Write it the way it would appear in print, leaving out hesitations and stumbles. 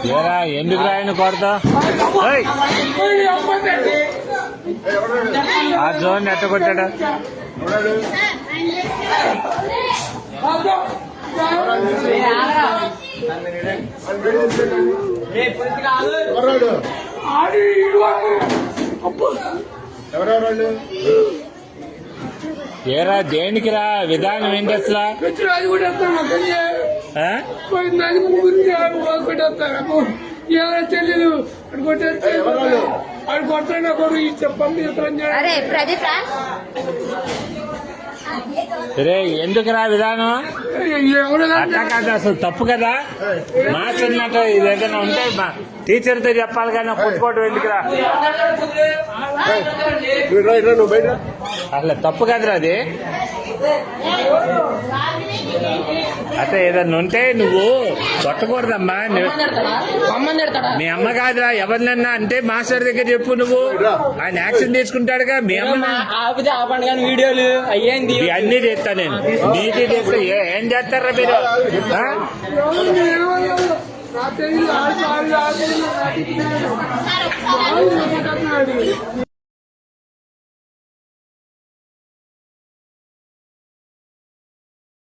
ఏరా ఎందుకు రాయను కొడతా ఆ జోన్ ఎట్ట కొట్టాడా ఏరా దేనికి రా విధానం ఏంటి అసలు తెలియదు అడు కొట్టాడు కొడు ఈ చెప్పండి రే ఎందుకురా విధానం అట్టా కాదు అసలు తప్పు కదా మాస్టర్ ఇది ఏదైనా ఉంటే టీచర్తో చెప్పాలి కానీ పుట్టుకోవటం ఎందుకురా అసలు తప్పు కదరా అది అట్లా ఏదన్నా ఉంటే నువ్వు కొట్టకూడదమ్మా మీ అమ్మ కాదురా ఎవరినన్నా అంటే మాస్టర్ దగ్గర చెప్పు నువ్వు ఆయన యాక్షన్ తీసుకుంటాడుగా మీ అమ్మ వీడియోలు అయ్యింది అన్ని చేస్తా నేను నీటి చేస్తా ఏం చేస్తారా మీరు